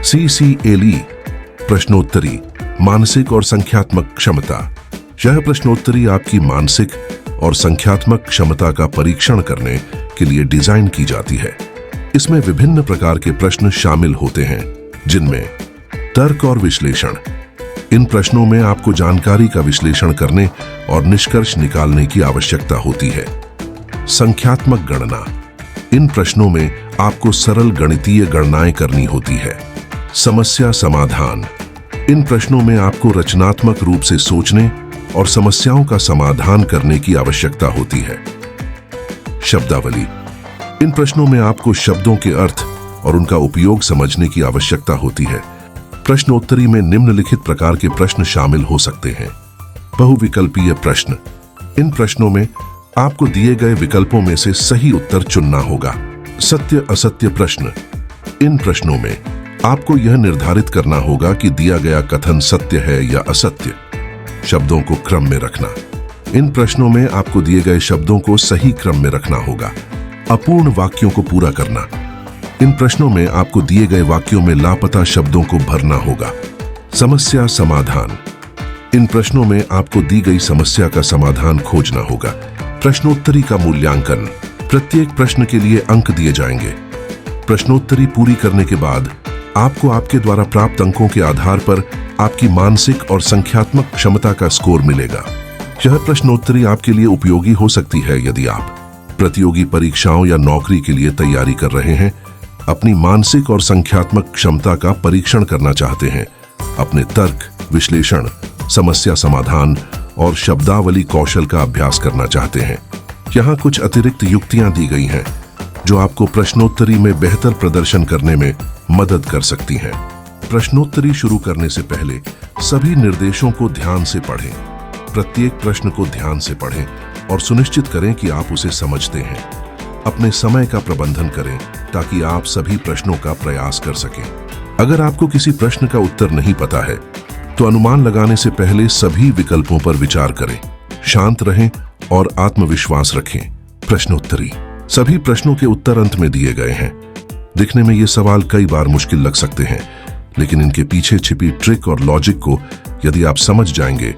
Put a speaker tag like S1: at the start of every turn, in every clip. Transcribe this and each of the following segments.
S1: CCLE प्रश्नोत्तरी मानसिक और संख्यात्मक क्षमता। यह प्रश्नोत्तरी आपकी मानसिक और संख्यात्मक क्षमता का परीक्षण करने के लिए डिजाइन की जाती है। इसमें विभिन्न प्रकार के प्रश्न शामिल होते हैं, जिनमें तर्क और विश्लेषण। इन प्रश्नों में आपको जानकारी का विश्लेषण करने और निष्कर्ष निकालने की आवश्यकता होती है। संख्यात्मक गणना। इन प्रश्नों में आपको सरल गणितीय गणनाएं करनी होती है। समस्या समाधान। इन प्रश्नों में आपको रचनात्मक रूप से सोचने और समस्याओं का समाधान करने की आवश्यकता होती है। शब्दावली। इन प्रश्नों में आपको शब्दों के अर्थ और उनका उपयोग समझने की आवश्यकता होती है। प्रश्नोत्तरी में निम्नलिखित प्रकार के प्रश्न शामिल हो सकते हैं। बहुविकल्पीय प्रश्न। इन प्रश्नों में आपको दिए गए विकल्पों में से सही उत्तर चुनना होगा। सत्य असत्य प्रश्न। इन प्रश्नों में आपको यह निर्धारित करना होगा कि दिया गया कथन सत्य है या असत्य। शब्दों को क्रम में रखना। इन प्रश्नों में आपको दिए गए शब्दों को सही क्रम में रखना होगा। अपूर्ण वाक्यों को पूरा करना। इन प्रश्नों में आपको दिए गए वाक्यों में लापता शब्दों को भरना होगा। समस्या समाधान। इन प्रश्नों में आपको दी गई समस्या का समाधान खोजना होगा। प्रश्नोत्तरी का मूल्यांकन। प्रत्येक प्रश्न के लिए अंक दिए जाएंगे। प्रश्नोत्तरी पूरी करने के बाद आपको आपके द्वारा प्राप्त अंकों के आधार पर आपकी मानसिक और संख्यात्मक क्षमता का स्कोर मिलेगा। यह प्रश्नोत्तरी आपके लिए उपयोगी हो सकती है यदि आप प्रतियोगी परीक्षाओं या नौकरी के लिए तैयारी कर रहे हैं, अपनी मानसिक और संख्यात्मक क्षमता का परीक्षण करना चाहते हैं, अपने तर्क, विश्लेषण, समस्या समाधान और शब्दावली कौशल का अभ्यास करना चाहते हैं। यहाँ कुछ अतिरिक्त युक्तियां दी गई हैं जो आपको प्रश्नोत्तरी में बेहतर प्रदर्शन करने में मदद कर सकती हैं। प्रश्नोत्तरी शुरू करने से पहले सभी निर्देशों को ध्यान से पढ़ें। प्रत्येक प्रश्न को ध्यान से पढ़ें और सुनिश्चित करें कि आप उसे समझते हैं। अपने समय का प्रबंधन करें ताकि आप सभी प्रश्नों का प्रयास कर सकें। अगर आपको किसी प्रश्न का उत्तर नहीं पता है, तो अनुमान लगाने से पहले सभी विकल्पों पर विचार करें। शांत रहें और आत्मविश्वास रखें। प्रश्नोत्तरी। सभी प्रश्नों के उत्तर अंत में दिए गए हैं। दिखने में ये सवाल कई बार मुश्किल लग सकते हैं, लेकिन इनके पीछे छिपी ट्रिक और लॉजिक को यदि आप समझ जाएंगे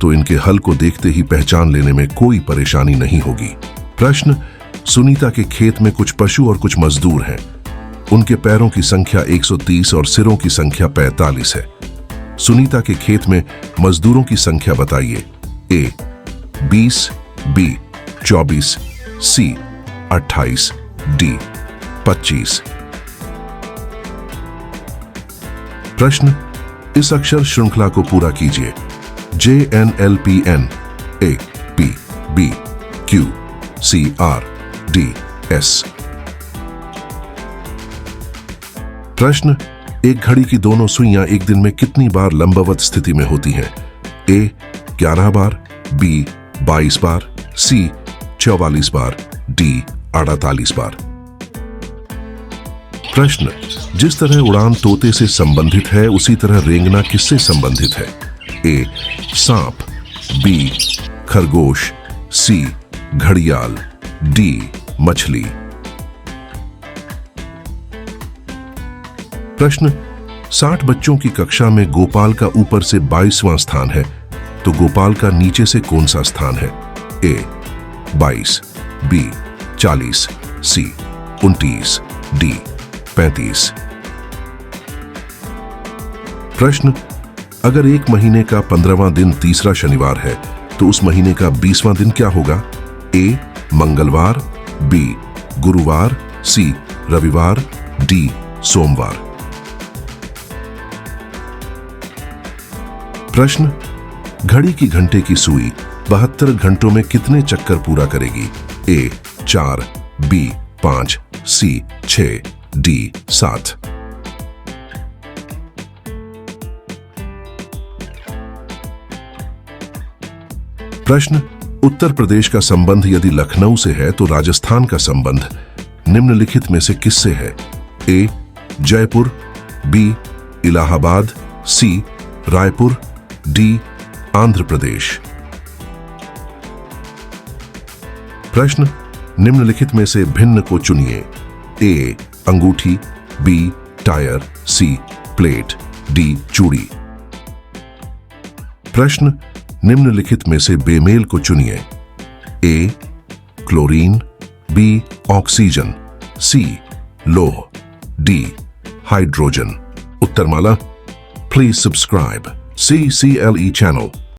S1: तो इनके हल को देखते ही पहचान लेने में कोई परेशानी नहीं होगी। प्रश्न। सुनीता के खेत में कुछ पशु और कुछ मजदूर हैं। उनके पैरों की संख्या 130 और सिरों की संख्या 45 है। सुनीता के खेत में मजदूरों की संख्या बताइए। ए 20, बी 24, सी 28, डी 25। प्रश्न। इस अक्षर श्रृंखला को पूरा कीजिए। JNLPN A P B Q C R D S। प्रश्न। एक घड़ी की दोनों सुइयां एक दिन में कितनी बार लंबवत स्थिति में होती हैं? A 11 bar, B 22 bar, C 44 bar, D 48 बार। प्रश्न। जिस तरह उड़ान तोते से संबंधित है, उसी तरह रेंगना किससे संबंधित है? A सांप, B खरगोश, C घड़ियाल, D मछली। प्रश्न। 60 बच्चों की कक्षा में गोपाल का ऊपर से 22वां स्थान है, तो गोपाल का नीचे से कौन सा स्थान है? A 22, B 40, C 29, D 35। प्रश्न। अगर एक महीने का 15वां दिन तीसरा शनिवार है, तो उस महीने का 20वां दिन क्या होगा? A मंगलवार, B गुरुवार, C रविवार, D सोमवार। प्रश्न। घड़ी की घंटे की सुई 72 घंटों में कितने चक्कर पूरा करेगी? A 4, B 5, C 6, D 7। प्रश्न। उत्तर प्रदेश का संबंध यदि लखनऊ से है, तो राजस्थान का संबंध निम्नलिखित में से किससे है? A Jaipur, B Allahabad, C Raipur, D Andhra Pradesh. प्रश्न। निम्नलिखित में से भिन्न को चुनिए। A अंगूठी, B tyre, C plate, D चूड़ी। प्रश्न निम्नलिखित में से बेमेल को चुनिए। A chlorine, B oxygen, C लोह, डी हाइड्रोजन। उत्तरमाला। Please subscribe CCLE channel